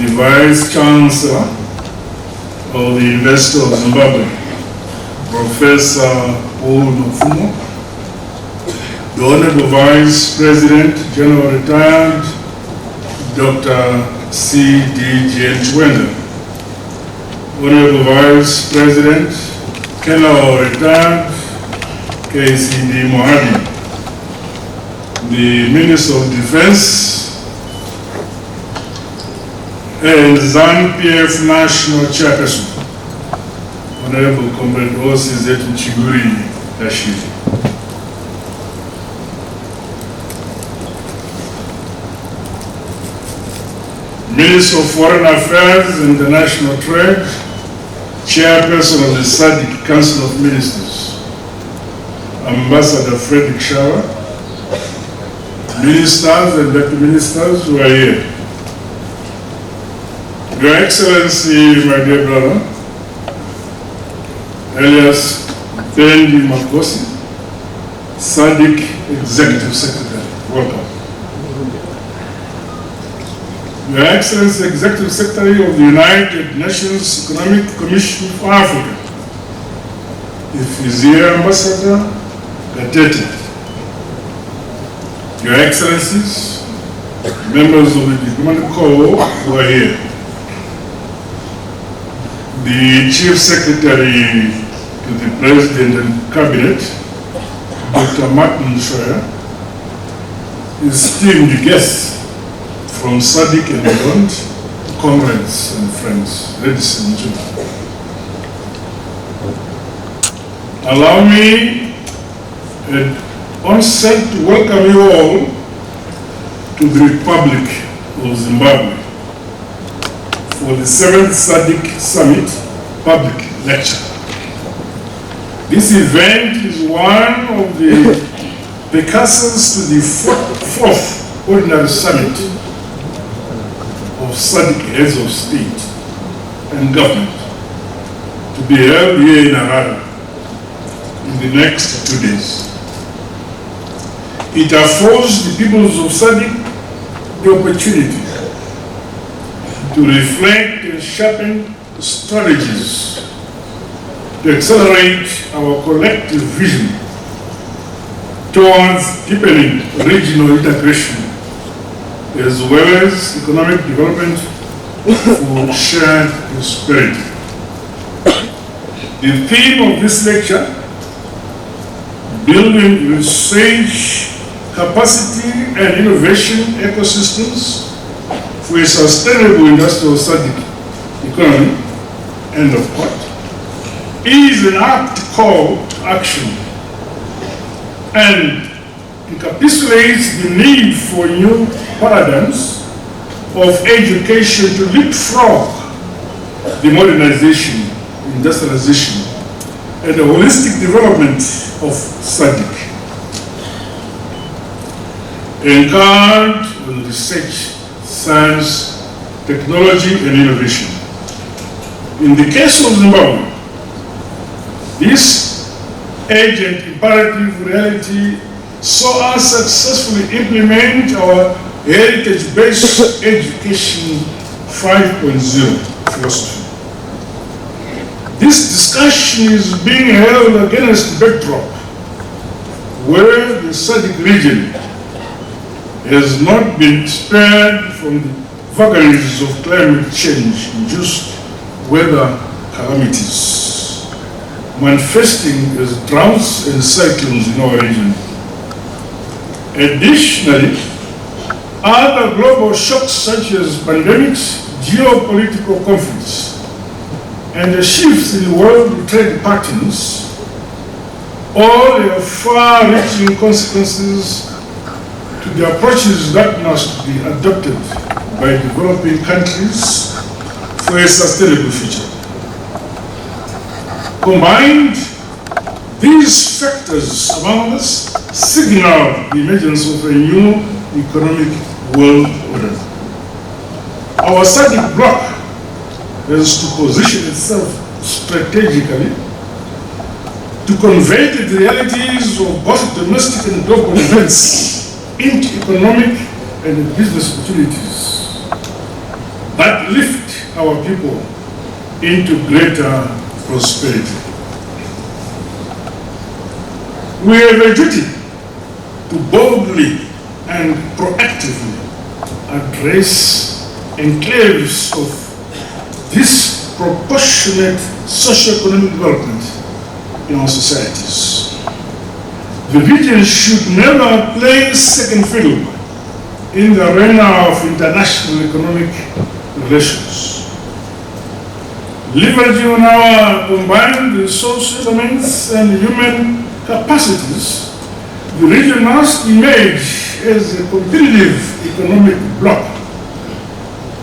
the Vice Chancellor of the University of Zimbabwe, Professor Paul Nofumo, the Honorable Vice President, General Retired, Dr. C.D.J. Chwenda, Honorable Vice President, Colonel Retired, KCD Mohadi, the Minister of Defense, and ZANU-PF National Chairperson, Honorable Comrade Osizetu Chiguri Rashidi. Minister of Foreign Affairs and International Trade, Chairperson of the SADC Council of Ministers, Ambassador Frederick Shawa, Ministers and Deputy Ministers who are here. Your Excellency, my dear brother, Elias Bendi Makosi, SADC Executive Secretary, welcome. Your Excellency, Executive Secretary of the United Nations Economic Commission for Africa, Ifizia Ambassador Gatete, Your Excellencies, members of the Diplomatic Corps who are here, the Chief Secretary to the President and Cabinet, Dr. Martin Schreier, esteemed guests from SADC and beyond, comrades and friends, ladies and gentlemen. Allow me at onset to welcome you all to the Republic of Zimbabwe for the 7th SADC Summit Public Lecture. This event is one of the precursors to the fourth Ordinary Summit of SADC Heads of State and Government to be held here in Harare in the next 2 days. It affords the peoples of SADC the opportunity to reflect and sharpen strategies to accelerate our collective vision towards deepening regional integration as well as economic development for shared prosperity. The theme of this lecture, building research, capacity and innovation ecosystems for a sustainable industrial SADC economy, end of quote, is an apt call to action and encapsulates the need for new paradigms of education to leapfrog the modernization, industrialization, and the holistic development of SADC. Encouraged with research, science, technology, and innovation. In the case of Zimbabwe, this urgent imperative reality saw us successfully implement our heritage-based education 5.0 philosophy. This discussion is being held against the backdrop where the SADC region has not been spared from the vagaries of climate change-induced weather calamities, manifesting as droughts and cyclones in our region. Additionally, other global shocks such as pandemics, geopolitical conflicts, and the shifts in world trade patterns all have far-reaching consequences to the approaches that must be adopted by developing countries for a sustainable future. Combined, these factors among us signal the emergence of a new economic world order. Our SADC bloc has to position itself strategically to convey the realities of both domestic and global events into economic and business opportunities that lift our people into greater prosperity. We have a duty to boldly and proactively address enclaves of disproportionate socio-economic development in our societies. The region should never play second fiddle in the arena of international economic relations. Leveraging on our combined resource elements and human capacities, the region must emerge as a competitive economic bloc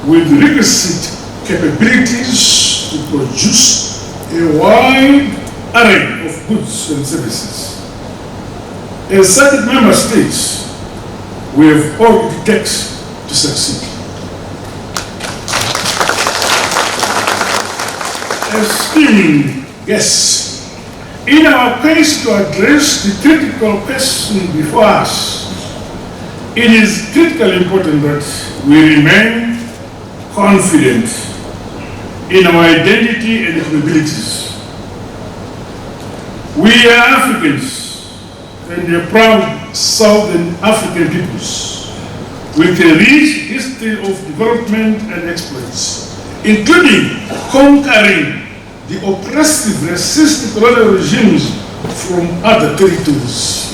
with requisite capabilities to produce a wide array of goods and services. As SADC member states, we have all it takes to succeed. Esteemed guests, in our quest to address the critical question before us, it is critically important that we remain confident in our identity and capabilities. We are Africans and a proud Southern African peoples with a rich history of development and exploits, including conquering the oppressive racist colonial regimes from other territories.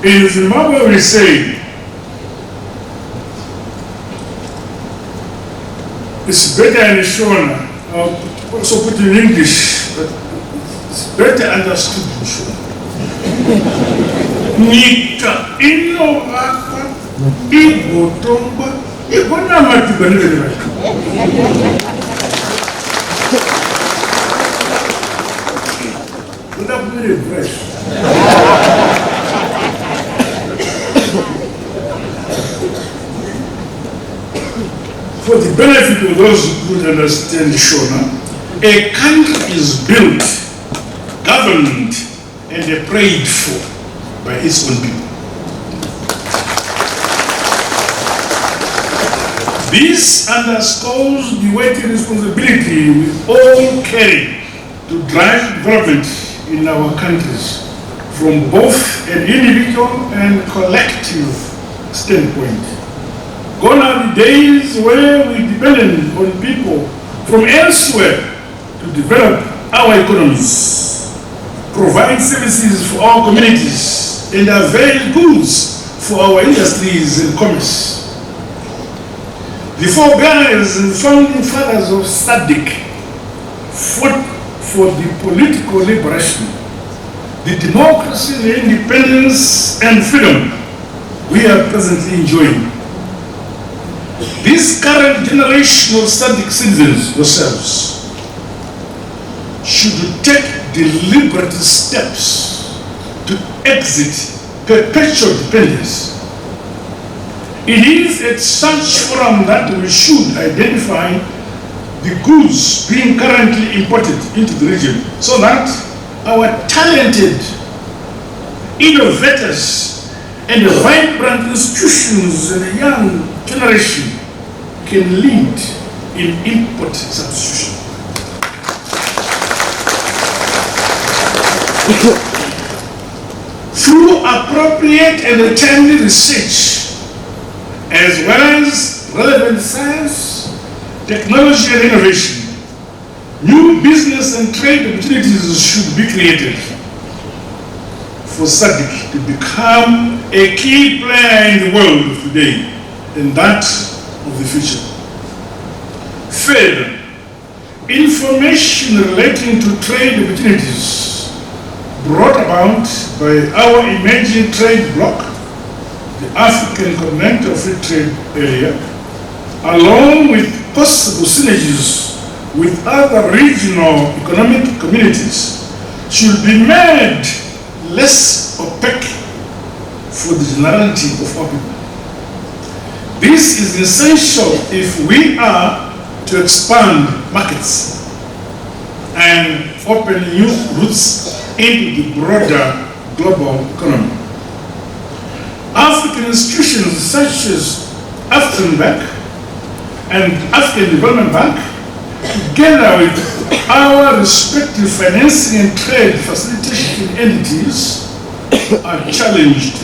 In Zimbabwe, we say, it's better in Shona, I'll also put it in English, but it's better understood in Shona. Nika ino waka, Igbo tomba, Igbo na matibanile. Without very fresh. For the benefit of those who would understand Shona, a country is built, governed, and prayed for by its own people. This underscores the weighty responsibility we all carry to drive development in our countries from both an individual and collective standpoint. Gone are the days where we depended on people from elsewhere to develop our economies, provide services for our communities, and avail goods for our industries and commerce. The forebears and founding fathers of SADC fought for the political liberation, the democracy, the independence, and freedom we are presently enjoying. This current generation of SADC citizens, yourselves, should take deliberate steps to exit perpetual dependence. It is at such forum that we should identify the goods being currently imported into the region so that our talented innovators and vibrant institutions and the young generation can lead in import substitution. Through appropriate and timely research, as well as relevant science, technology, and innovation, new business and trade opportunities should be created for SADC to become a key player in the world of today and that of the future. Further, information relating to trade opportunities brought about by our emerging trade bloc, the African Continental Free Trade Area, along with possible synergies with other regional economic communities, should be made less opaque for the generality of our people. This is essential if we are to expand markets and open new routes into the broader global economy. African institutions such as African Bank and African Development Bank, together with our respective financing and trade facilitation entities, are challenged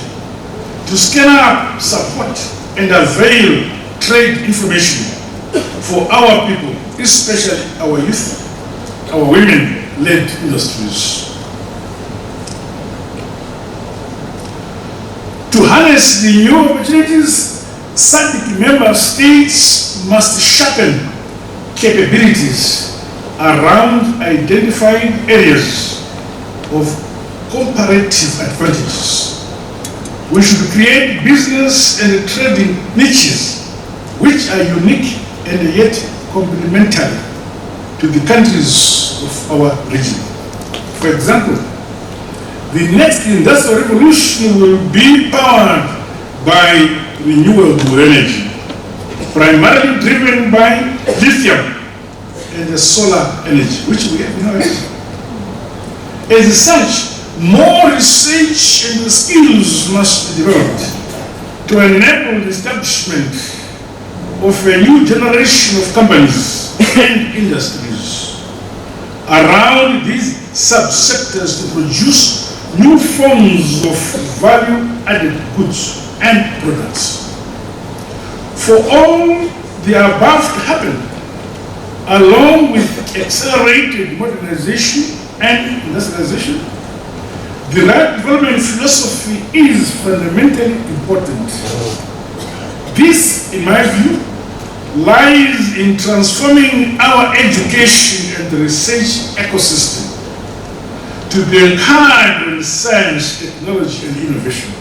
to scale up, support, and avail trade information for our people, especially our youth, our women-led industries. To harness the new opportunities, SADC member states must sharpen capabilities around identified areas of comparative advantages. We should create business and trading niches which are unique and yet complementary to the countries of our region. For example, the next industrial revolution will be powered by renewable energy, primarily driven by lithium and the solar energy, which we have now. As such, more research and skills must be developed to enable the establishment of a new generation of companies and industries around these subsectors to produce new forms of value-added goods and products. For all the above to happen, along with accelerated modernization and industrialization, the right development philosophy is fundamentally important. This, in my view, lies in transforming our education and research ecosystem to be anchored in science, technology, and innovation.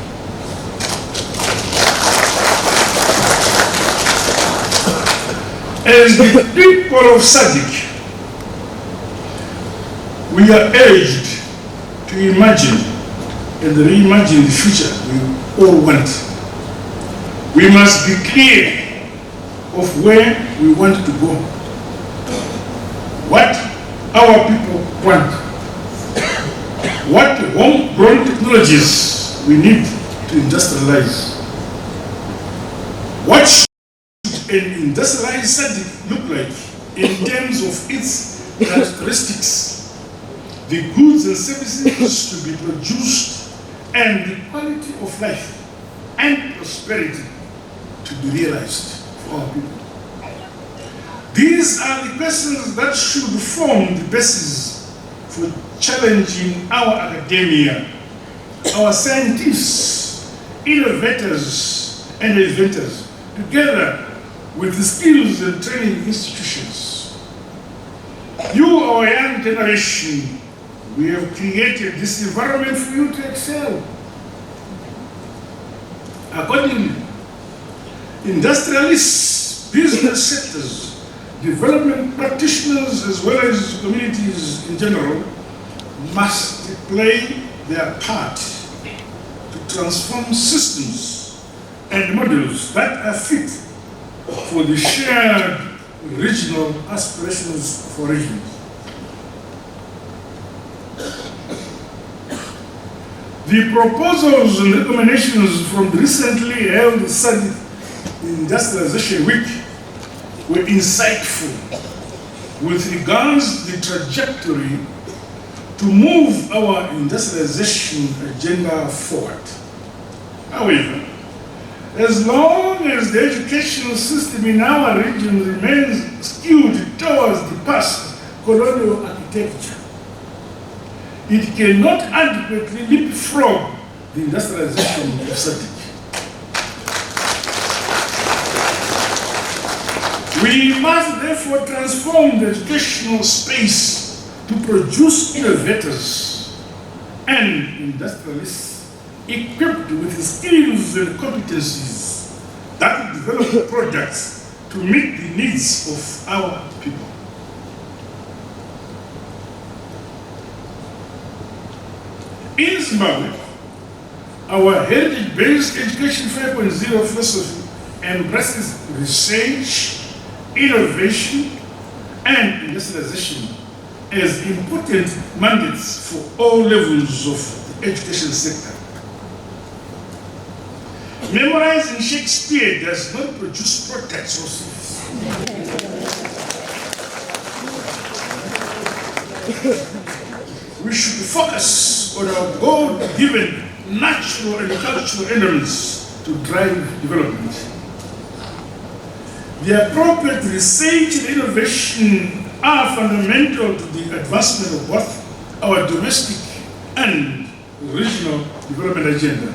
As the people of SADC, we are urged to imagine and reimagine the future we all want. We must be clear of where we want to go, what our people want, what homegrown technologies we need to industrialize. What should an industrialized SADC look like in terms of its characteristics, the goods and services to be produced, and the quality of life and prosperity to be realized for our people? These are the questions that should form the basis for challenging our academia, our scientists, innovators, and inventors, together with the skills and training institutions. You, our young generation, we have created this environment for you to excel. Accordingly, industrialists, business sectors, development practitioners, as well as communities in general, must play their part to transform systems and models that are fit for the shared regional aspirations for regions. The proposals and recommendations from the recently held SADC Industrialization Week were insightful with regards to the trajectory to move our industrialization agenda forward. However, as long as the educational system in our region remains skewed towards the past colonial architecture, it cannot adequately leapfrog the industrialization of SADC. We must therefore transform the educational space to produce innovators and industrialists equipped with the skills and competencies that develop products to meet the needs of our people. In Zimbabwe, our heritage-based Education 5.0 philosophy embraces research, innovation, and industrialization as important mandates for all levels of the education sector. Memorizing Shakespeare does not produce protests or thieves. We should focus on our God-given natural and cultural elements to drive development. The appropriate research and innovation are fundamental to the advancement of both our domestic and regional development agenda.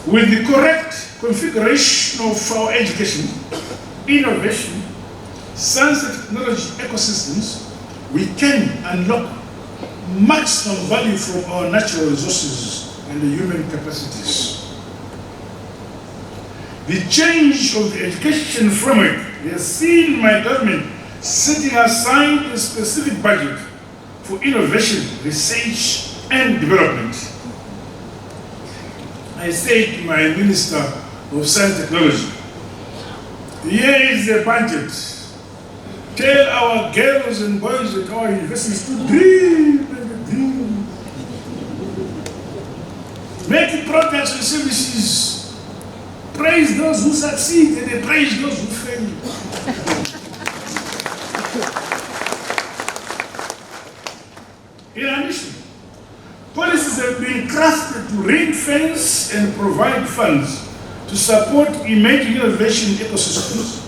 With the correct configuration of our education, innovation, science and technology ecosystems, we can unlock maximum value from our natural resources and the human capacities. The change of the education framework has seen my government setting aside a specific budget for innovation, research, and development. I say to my Minister of Science and Technology, here is the budget. Tell our girls and boys at our universities to dream and dream. Make products and services. Praise those who succeed and praise those who fail. In addition, policies have been crafted to ring-fence and provide funds to support emerging innovation ecosystems.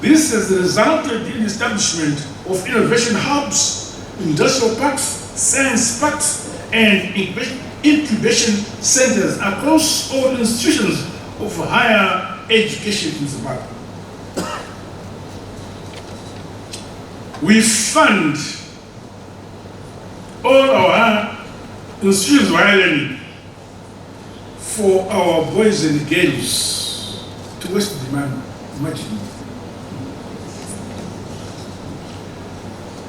This has resulted in the establishment of innovation hubs, industrial parks, science parks, and incubation centers across all institutions of higher education in Zimbabwe. We fund all our institutions of higher learning for our boys and girls to waste demand. Imagine.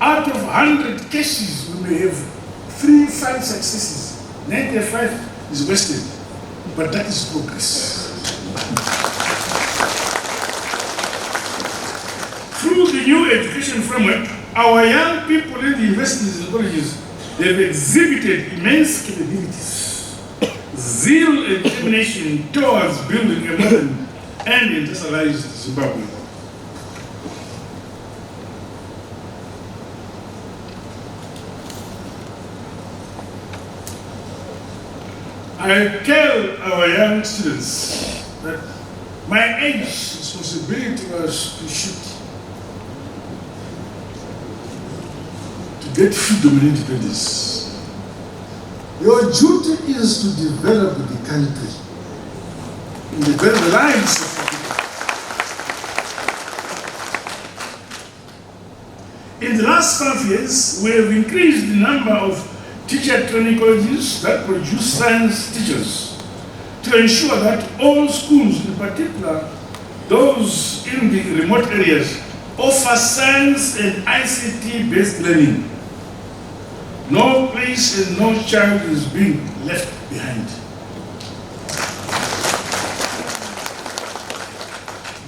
Out of 100 cases, we may have 3 5 successes. 95 is wasted, but that is progress. Through the new education framework, our young people in the universities and colleges have exhibited immense capabilities, zeal and determination towards building a modern and industrialized Zimbabwe. I tell our young students that my age responsibility was to shoot, to get freedom and independence. Your duty is to develop the country, and develop the lives of people. In the last 5 years, we have increased the number of teacher training colleges that produce science teachers to ensure that all schools, in particular those in the remote areas, offer science and ICT-based learning. No place and no child is being left behind.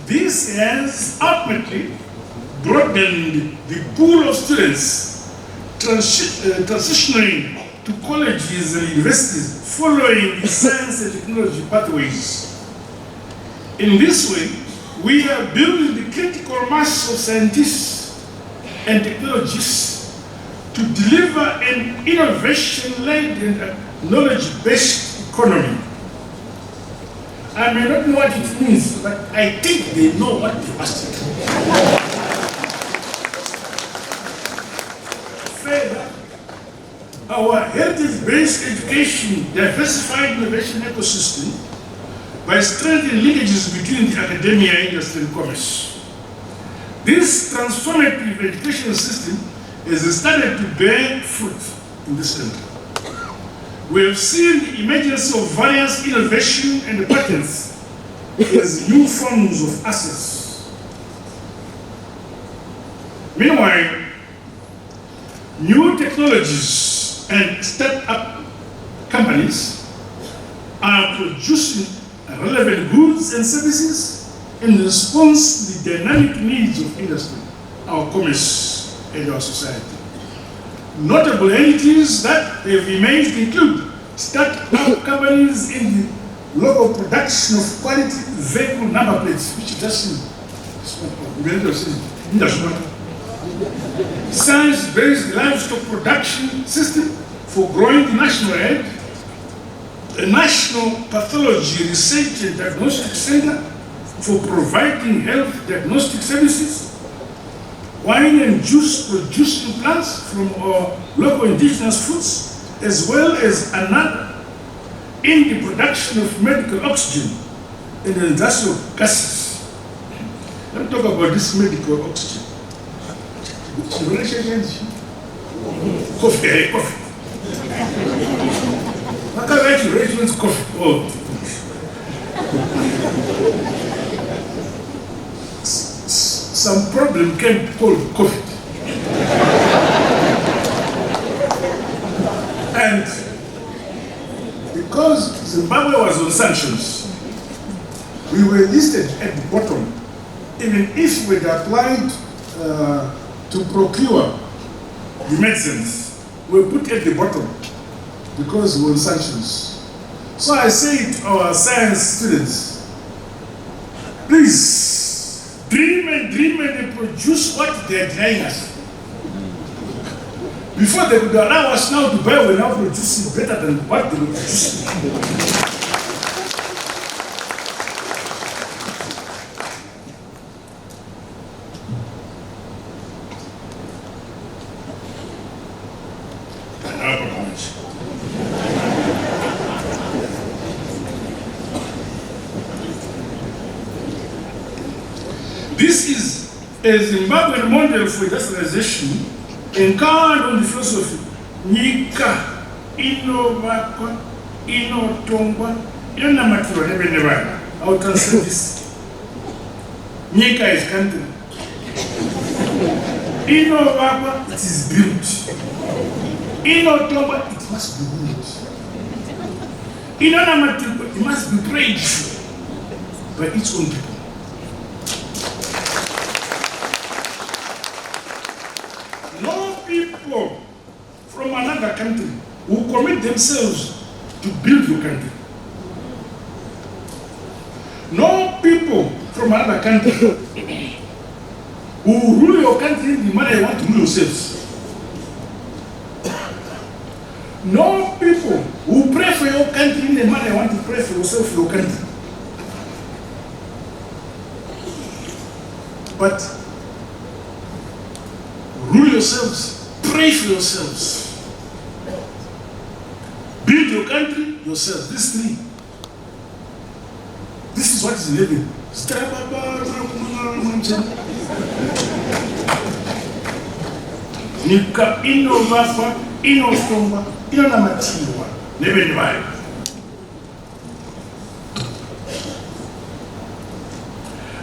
This has ultimately broadened the pool of students transitioning to colleges and universities following the science and technology pathways. In this way, we are building the critical mass of scientists and technologists to deliver an innovation-led and knowledge-based economy. I may not know what it means, but I think they know what they must do. Our heritage-based education diversified innovation ecosystem by strengthening linkages between the academia, industry, and commerce. This transformative education system has started to bear fruit in this country. We have seen the emergence of various innovation and patents as new forms of assets. Meanwhile, new technologies and start-up companies are producing relevant goods and services in response to the dynamic needs of industry, our commerce, and our society. Notable entities that have emerged include start up companies in the local production of quality vehicle number plates, which doesn't. Science-based livestock production system for growing the national herd, a national pathology research and diagnostic center for providing health diagnostic services, wine and juice producing plants from our local indigenous foods, as well as another in the production of medical oxygen and industrial gases. Let me talk about this medical oxygen. Coffee. How can I write coffee? Oh. Some problem came called COVID. And because Zimbabwe was on sanctions, we were listed at the bottom, even if we had applied to procure the medicines, we were put at the bottom because we were on sanctions. So I say to our science students, please, dream and they produce what they are denying us. Before they could allow us now to buy, we're now producing better than what they were producing. This is a Zimbabwean model for industrialization encarned on the philosophy nyika inovakwa inotongwa inonamatirwa nevene vanhu. I'll translate this. Nyika is country. Inovakwa, it is built. Inotongwa, it must be built. Inonamatirwa, it must be prayed for by its own people. No people from another country who commit themselves to build your country. No people from another country who rule your country in the manner you want to rule yourselves. No people who pray for your country in the manner you want to pray for yourself, for your country. But rule yourselves, pray for yourselves. Build your country yourselves. These three. This is what is in heaven. Nika inovakwa, inotongwa, inonamatirwa nevene vayo.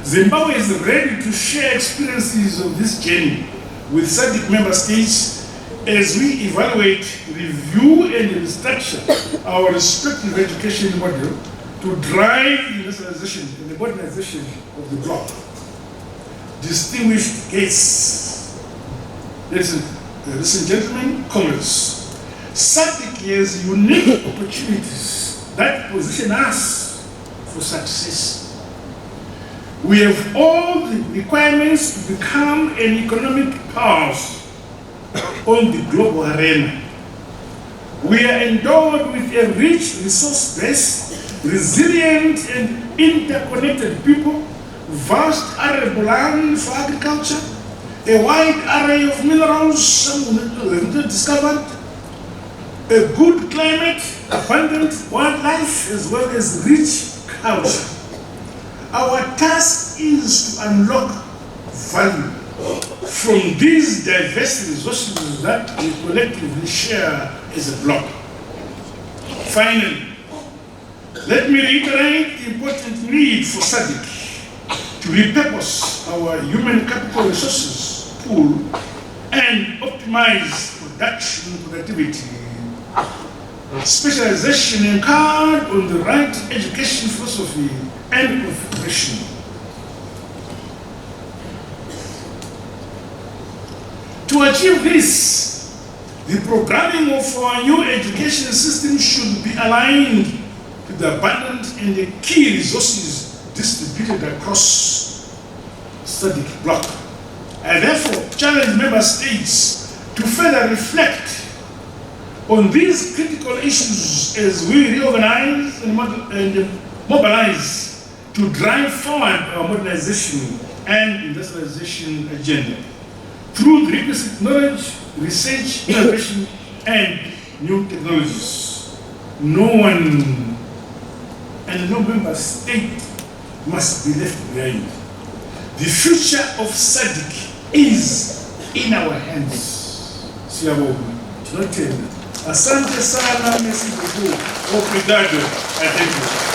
Zimbabwe is ready to share experiences of this journey with SADC member states as we evaluate, review, and restructure our respective education model to drive the industrialization and the modernization of the bloc. Distinguished guests, ladies and gentlemen, comrades, SADC has unique opportunities that position us for success. We have all the requirements to become an economic power on the global arena. We are endowed with a rich resource base, resilient and interconnected people, vast arable land for agriculture, a wide array of minerals, some we have not discovered, a good climate, abundant wildlife, as well as rich culture. Our task is to unlock value from these diverse resources that we collectively share as a bloc. Finally, let me reiterate the important need for SADC to repurpose our human capital resources pool and optimize productivity, specialization anchored on the right education philosophy and profession. To achieve this, the The programming of our new education system should be aligned to the abundant and the key resources distributed across SADC bloc. I therefore challenge member states to further reflect on these critical issues as we reorganize and mobilize to drive forward our modernization and industrialization agenda through the requisite knowledge, research, innovation, and new technologies. No one and no member state must be left behind. The future of SADC is in our hands. Siyabonga. Tunatenda. Asante sana, merci beaucoup. Obrigado. Thank you.